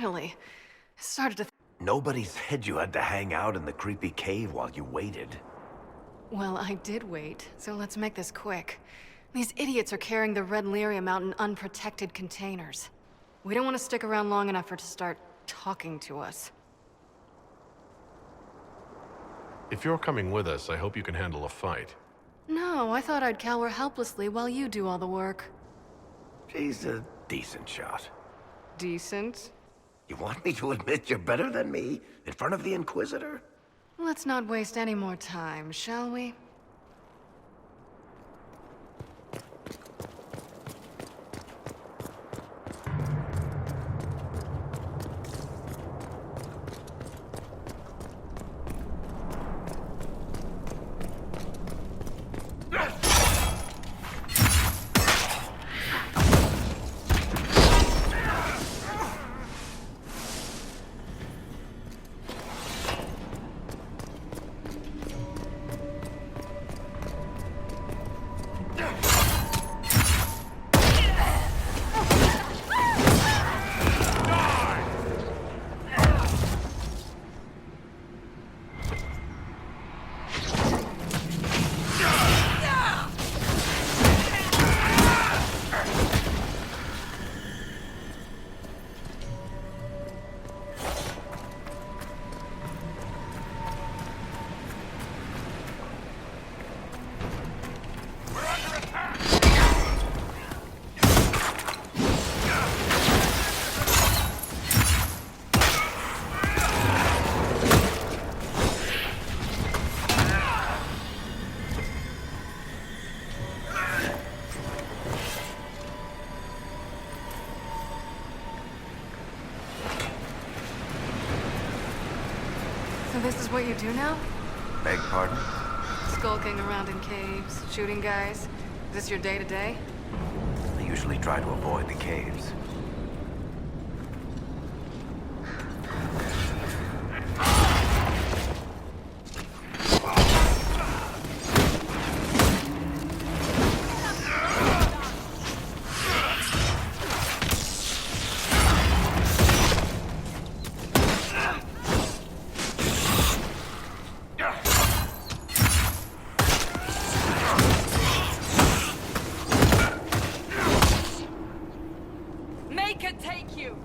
Finally. I started to Nobody said you had to hang out in the creepy cave while you waited. Well, I did wait, so let's make this quick. These idiots are carrying the red lyrium out in unprotected containers. We don't want to stick around long enough for it to start talking to us. If you're coming with us, I hope you can handle a fight. No, I thought I'd cower helplessly while you do all the work. She's a decent shot. Decent? You want me to admit you're better than me in front of the Inquisitor? Let's not waste any more time, shall we? So this is what you do now? Beg pardon? Skulking around in caves, shooting guys? Is this your day-to-day? I usually try to avoid the caves. Make it take you!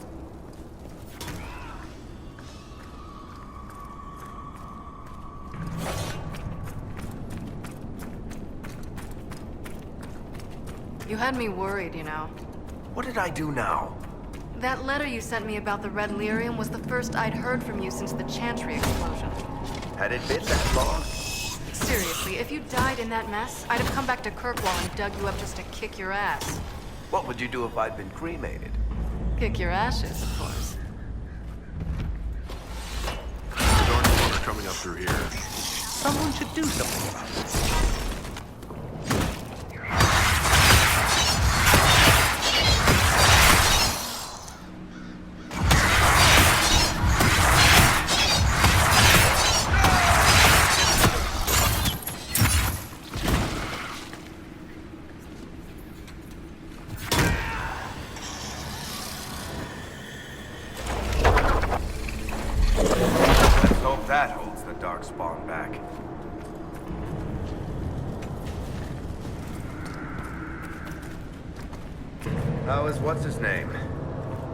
You had me worried, you know. What did I do now? That letter you sent me about the red lyrium was the first I'd heard from you since the Chantry explosion. Had it been that long? Seriously, if you died in that mess, I'd have come back to Kirkwall and dug you up just to kick your ass. What would you do if I'd been cremated? Kick your ashes, of course. Dark water coming up through here. Someone should do something about this. Let's hope that holds the dark spawn back. How is what's-his-name?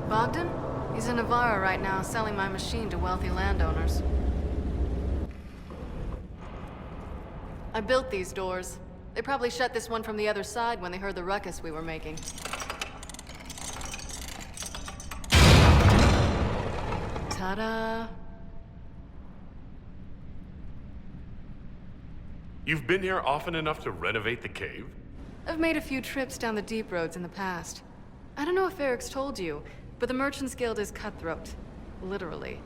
Bogdan? He's in Navarra right now, selling my machine to wealthy landowners. I built these doors. They probably shut this one from the other side when they heard the ruckus we were making. Ta-da! You've been here often enough to renovate the cave? I've made a few trips down the deep roads in the past. I don't know if Eric's told you, but the Merchants Guild is cutthroat. Literally.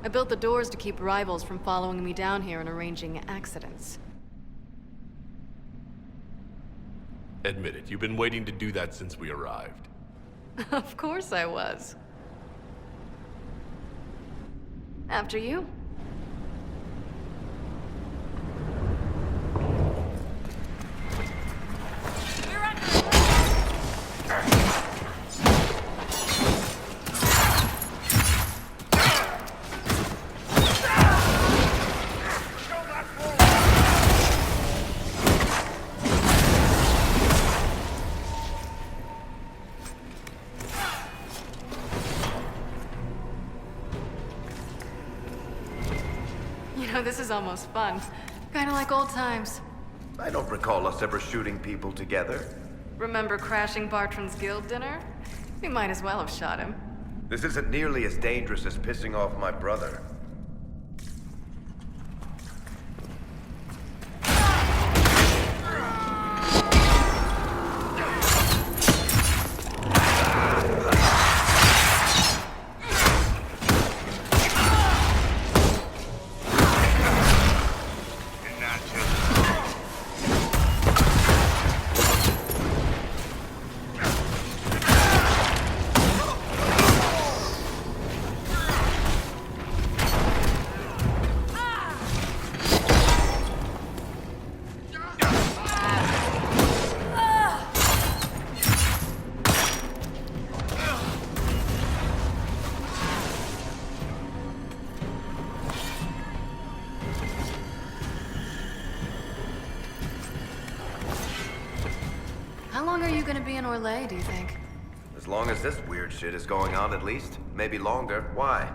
I built the doors to keep rivals from following me down here and arranging accidents. Admit it, you've been waiting to do that since we arrived. Of course I was. After you? This is almost fun. Kinda like old times. I don't recall us ever shooting people together. Remember crashing Bartran's guild dinner? We might as well have shot him. This isn't nearly as dangerous as pissing off my brother. How long are you gonna be in Orlais, do you think? As long as this weird shit is going on, at least. Maybe longer. Why?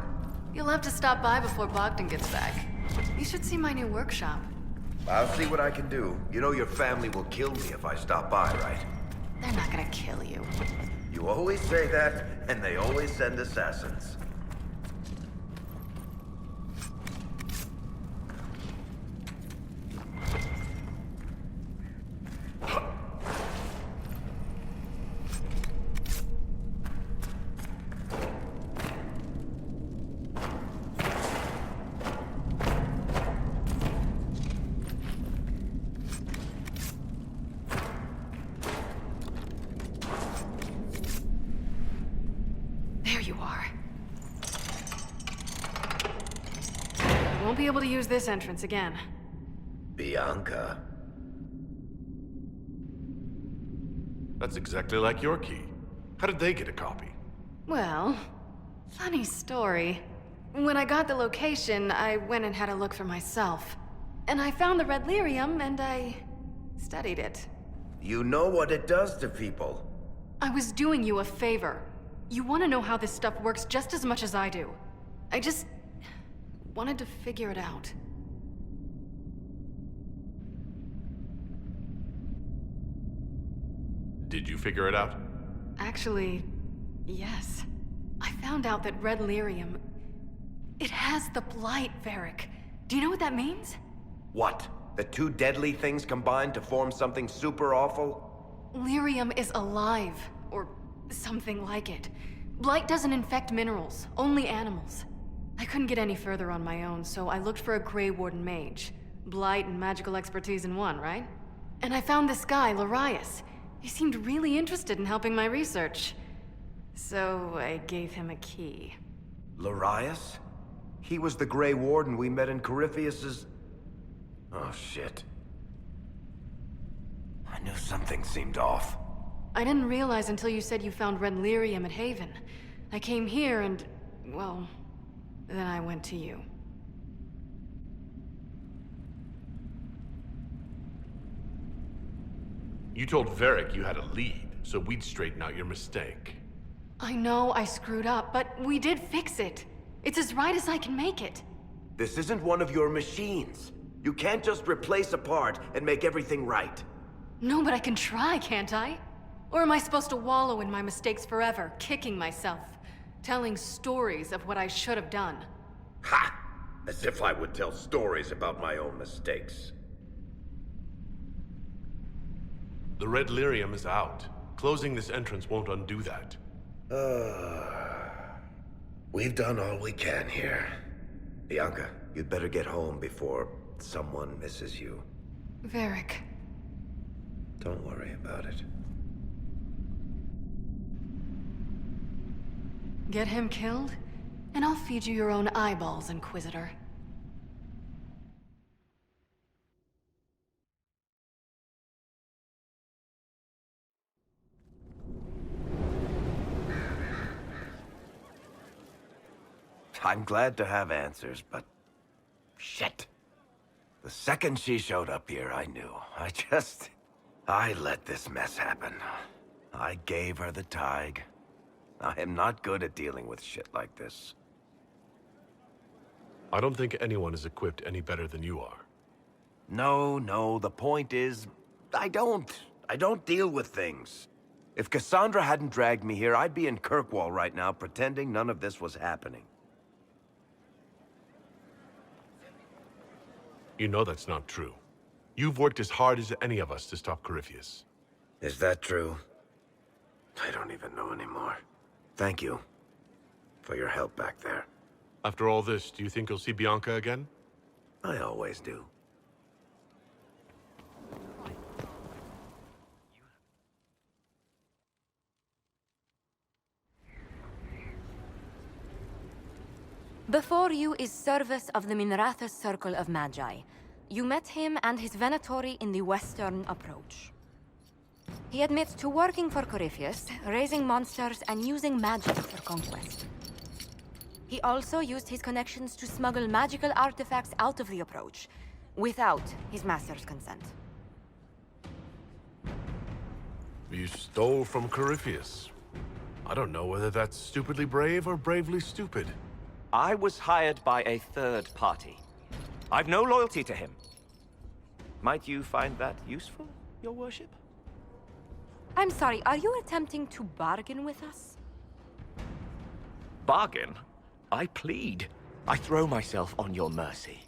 You'll have to stop by before Bogdan gets back. You should see my new workshop. I'll see what I can do. You know your family will kill me if I stop by, right? They're not gonna kill you. You always say that, and they always send assassins. There you are. Won't be able to use this entrance again. Bianca. That's exactly like your key. How did they get a copy? Well, funny story. When I got the location, I went and had a look for myself. And I found the red lyrium, and I studied it. You know what it does to people. I was doing you a favor. You want to know how this stuff works just as much as I do. I just wanted to figure it out. Did you figure it out? Actually, yes. I found out that red lyrium, it has the blight, Varric. Do you know what that means? What? The two deadly things combined to form something super awful? Lyrium is alive, or something like it. Blight doesn't infect minerals, only animals. I couldn't get any further on my own, so I looked for a Grey Warden mage. Blight and magical expertise in one, right? And I found this guy, Larius. He seemed really interested in helping my research. So I gave him a key. Larius? He was the Grey Warden we met in Corypheus's... Oh, shit. I knew something seemed off. I didn't realize until you said you found red lyrium at Haven. I came here and, well, then I went to you. You told Varric you had a lead, so we'd straighten out your mistake. I know I screwed up, but we did fix it. It's as right as I can make it. This isn't one of your machines. You can't just replace a part and make everything right. No, but I can try, can't I? Or am I supposed to wallow in my mistakes forever, kicking myself, telling stories of what I should have done? Ha! As if I would tell stories about my own mistakes. The red lyrium is out. Closing this entrance won't undo that. We've done all we can here. Bianca, you'd better get home before someone misses you. Varric. Don't worry about it. Get him killed, and I'll feed you your own eyeballs, Inquisitor. I'm glad to have answers, but... shit. The second she showed up here, I knew. I let this mess happen. I gave her the tig. I am not good at dealing with shit like this. I don't think anyone is equipped any better than you are. No, the point is, I don't deal with things. If Cassandra hadn't dragged me here, I'd be in Kirkwall right now pretending none of this was happening. You know that's not true. You've worked as hard as any of us to stop Corypheus. Is that true? I don't even know anymore. Thank you for your help back there. After all this, do you think you'll see Bianca again? I always do. Before you is Service of the Minrathous Circle of Magi. You met him and his Venatori in the Western Approach. He admits to working for Corypheus, raising monsters, and using magic for conquest. He also used his connections to smuggle magical artifacts out of the Approach, without his master's consent. You stole from Corypheus. I don't know whether that's stupidly brave or bravely stupid. I was hired by a third party. I've no loyalty to him. Might you find that useful, your worship? I'm sorry, are you attempting to bargain with us? Bargain? I plead. I throw myself on your mercy.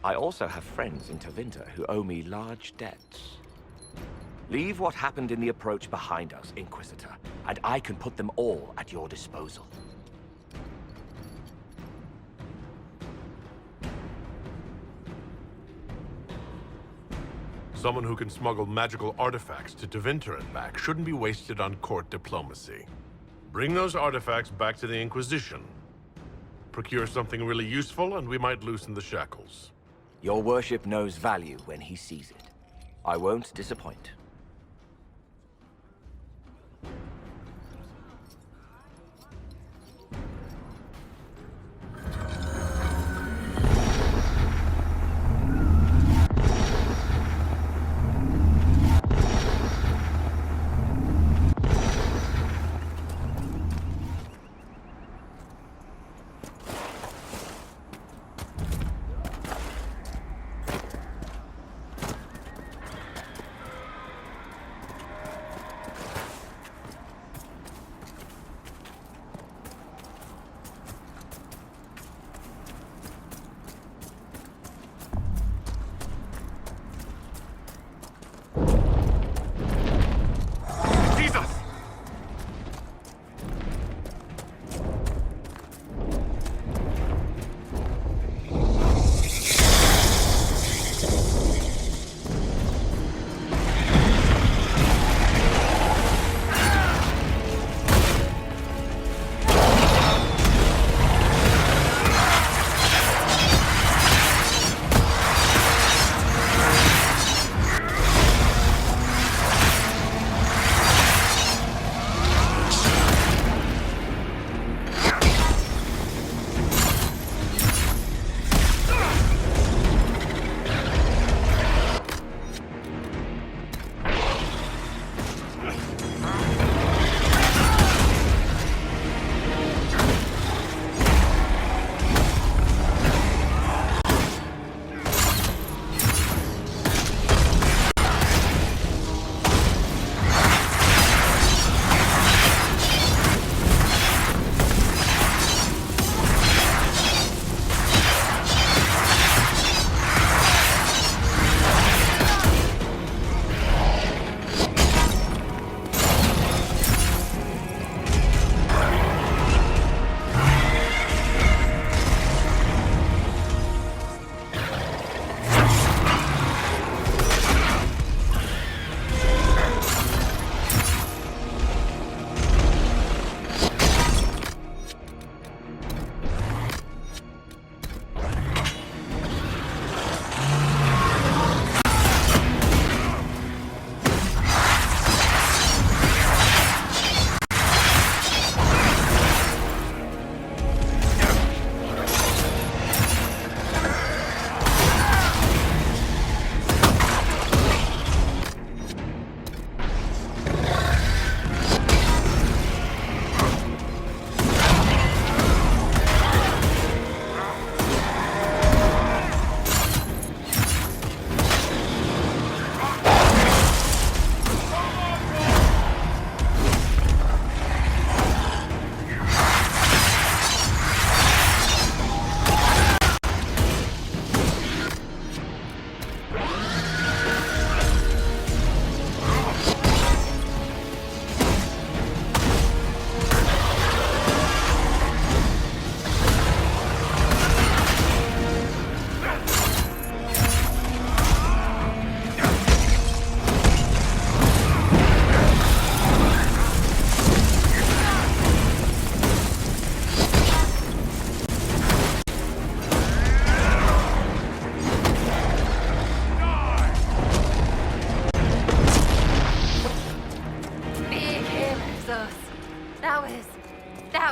I also have friends in Tevinter who owe me large debts. Leave what happened in the Approach behind us, Inquisitor, and I can put them all at your disposal. Someone who can smuggle magical artifacts to Tevinter and back shouldn't be wasted on court diplomacy. Bring those artifacts back to the Inquisition. Procure something really useful, and we might loosen the shackles. Your worship knows value when he sees it. I won't disappoint.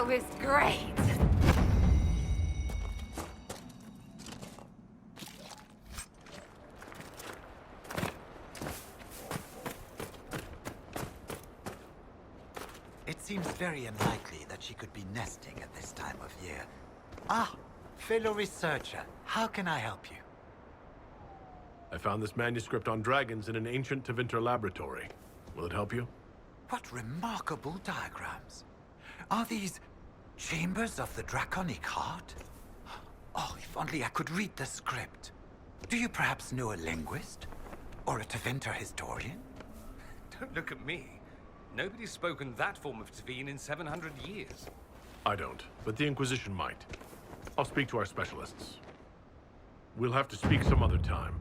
harvest great. It seems very unlikely that she could be nesting at this time of year. Ah, fellow researcher, how can I help you? I found this manuscript on dragons in an ancient Tevinter laboratory. Will it help you? What remarkable diagrams. Are these chambers of the draconic heart? Oh, if only I could read the script. Do you perhaps know a linguist? Or a Tevinter historian? Don't look at me. Nobody's spoken that form of Tevin in 700 years. I don't, but the Inquisition might. I'll speak to our specialists. We'll have to speak some other time.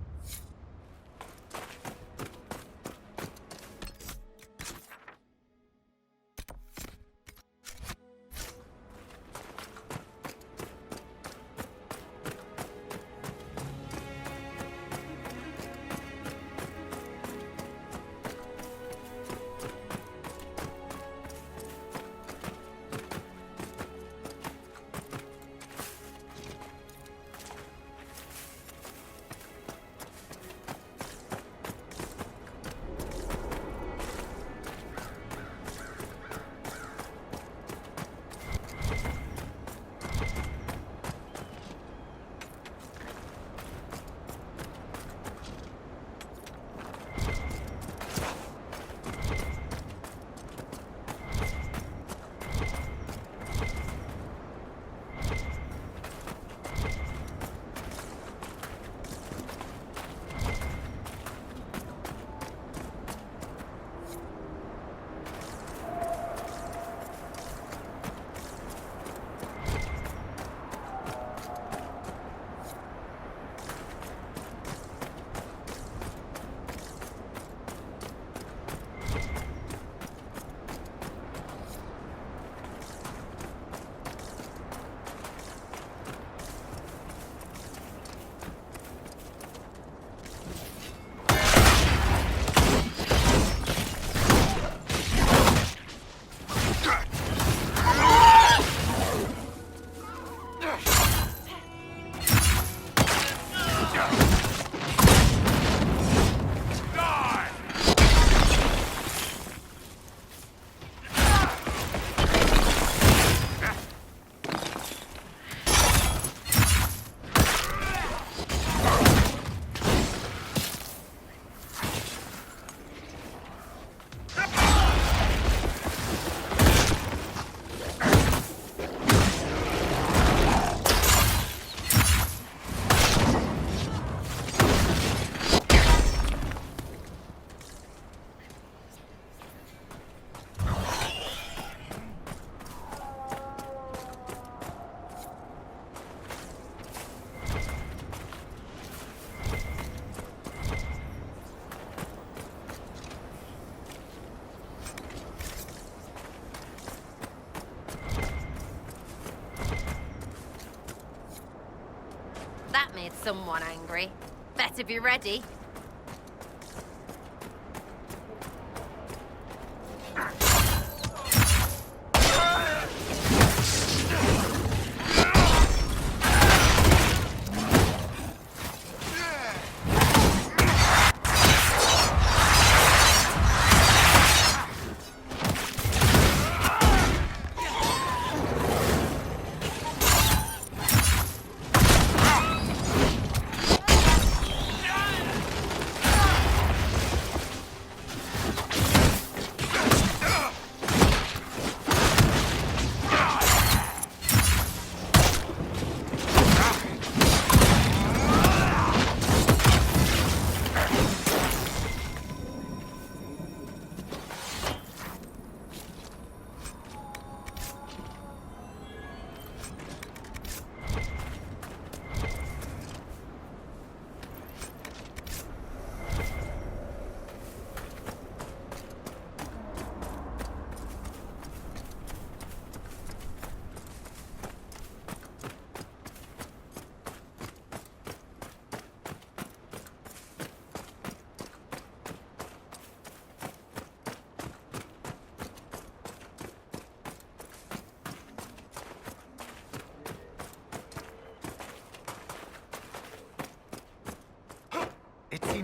That made someone angry. Better be ready.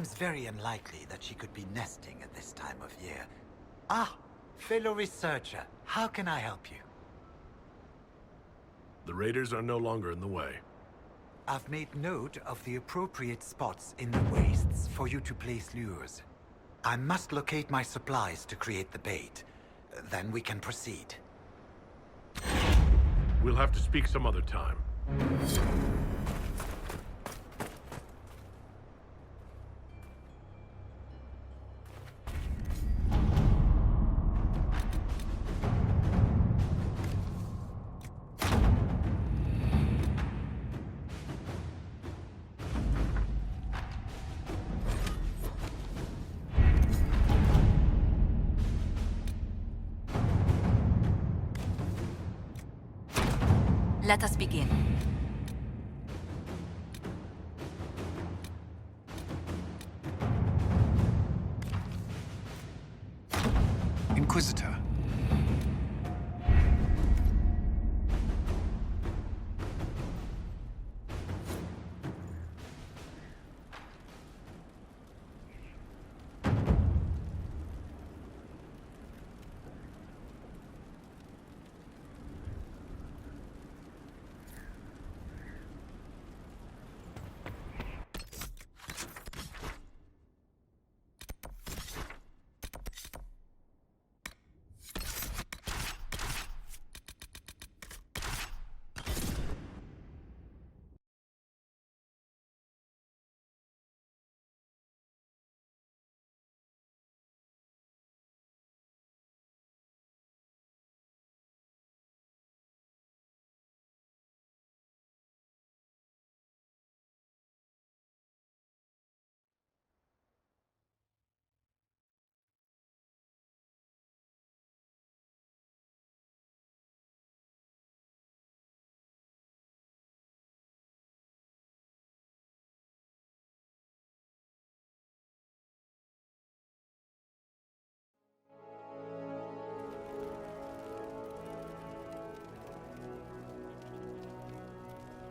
seems very unlikely that she could be nesting at this time of year. Ah, fellow researcher, how can I help you? The raiders are no longer in the way. I've made note of the appropriate spots in the wastes for you to place lures. I must locate my supplies to create the bait. Then we can proceed. We'll have to speak some other time. Let us begin. Inquisitor.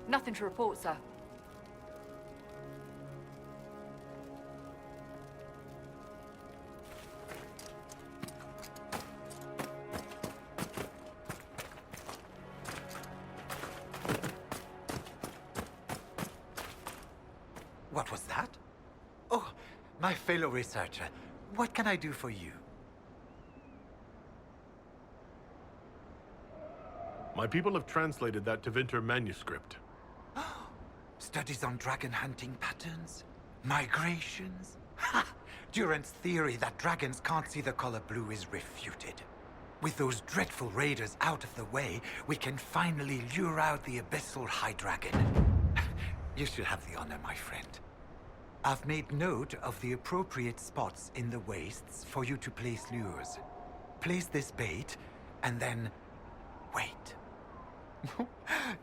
Nothing to report, sir. What was that? Oh, my fellow researcher. What can I do for you? My people have translated that Tevinter manuscript. Studies on dragon hunting patterns? Migrations? Ha! Durant's theory that dragons can't see the color blue is refuted. With those dreadful raiders out of the way, we can finally lure out the abyssal high dragon. You should have the honor, my friend. I've made note of the appropriate spots in the wastes for you to place lures. Place this bait, and then wait.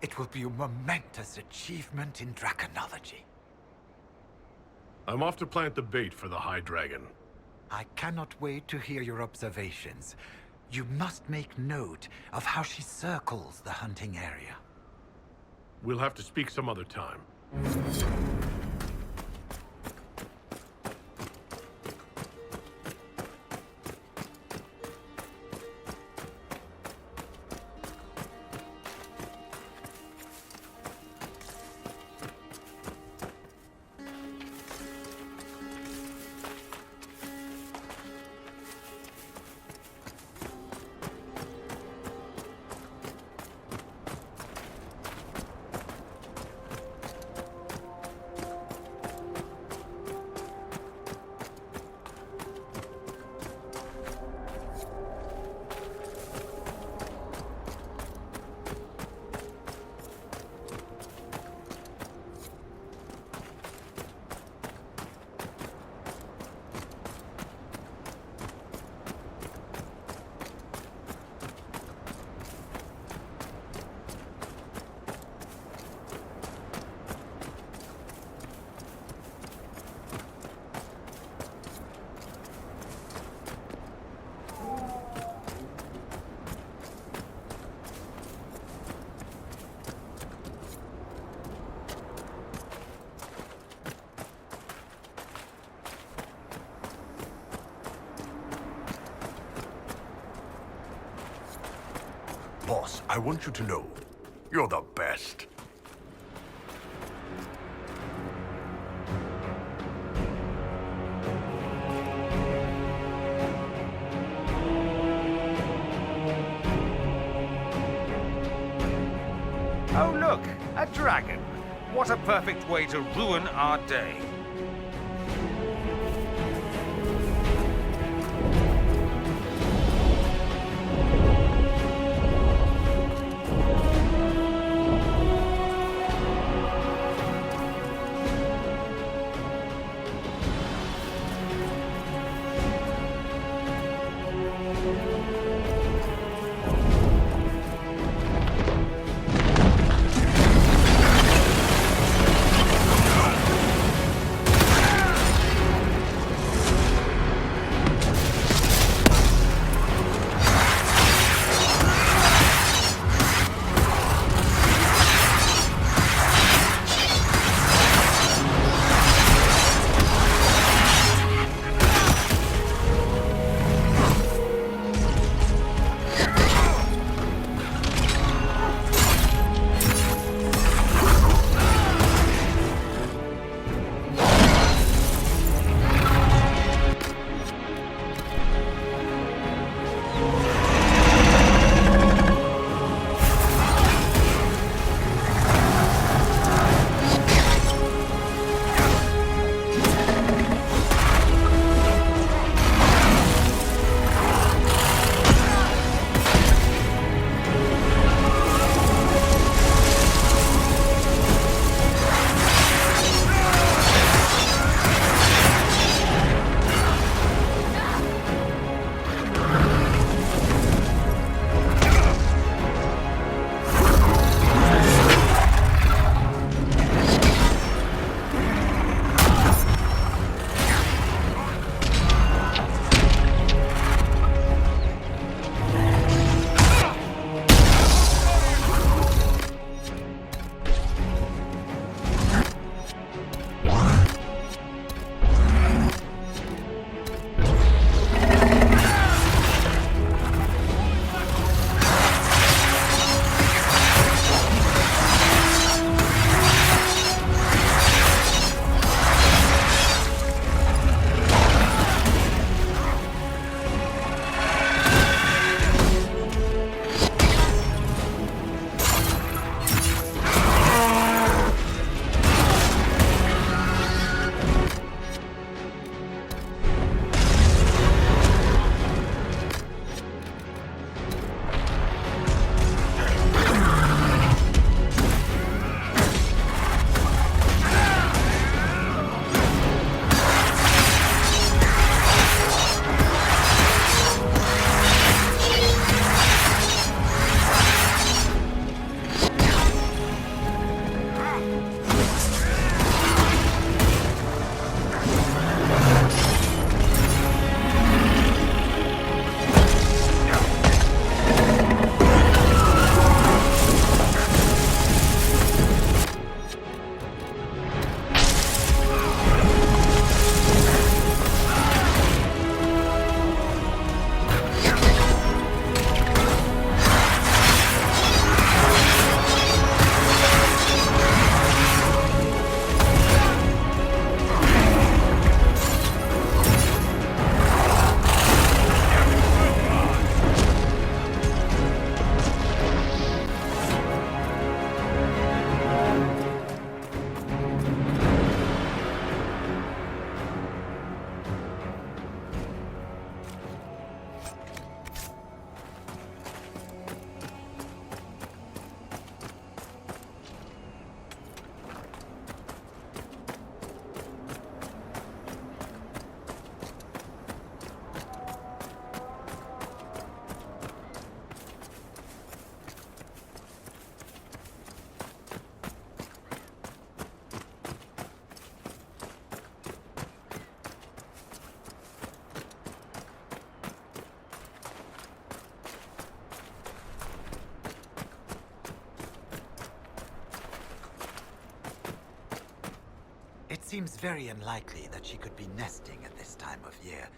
It will be a momentous achievement in draconology. I'm off to plant the bait for the High Dragon. I cannot wait to hear your observations. You must make note of how she circles the hunting area. We'll have to speak some other time. boss, I want you to know, you're the best. Oh, look, a dragon. What a perfect way to ruin our day. It seems very unlikely that she could be nesting at this time of year.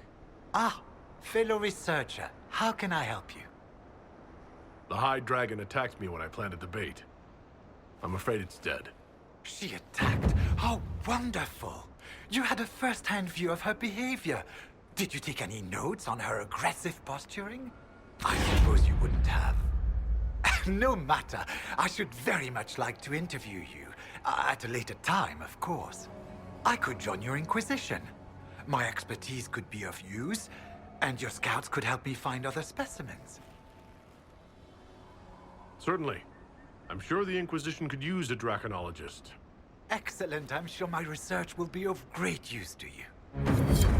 Ah, fellow researcher, how can I help you? The High Dragon attacked me when I planted the bait. I'm afraid it's dead. She attacked? How wonderful! You had a first-hand view of her behavior. Did you take any notes on her aggressive posturing? I suppose you wouldn't have. No matter. I should very much like to interview you. At a later time, of course. I could join your Inquisition. My expertise could be of use, and your scouts could help me find other specimens. Certainly. I'm sure the Inquisition could use a draconologist. Excellent. I'm sure my research will be of great use to you.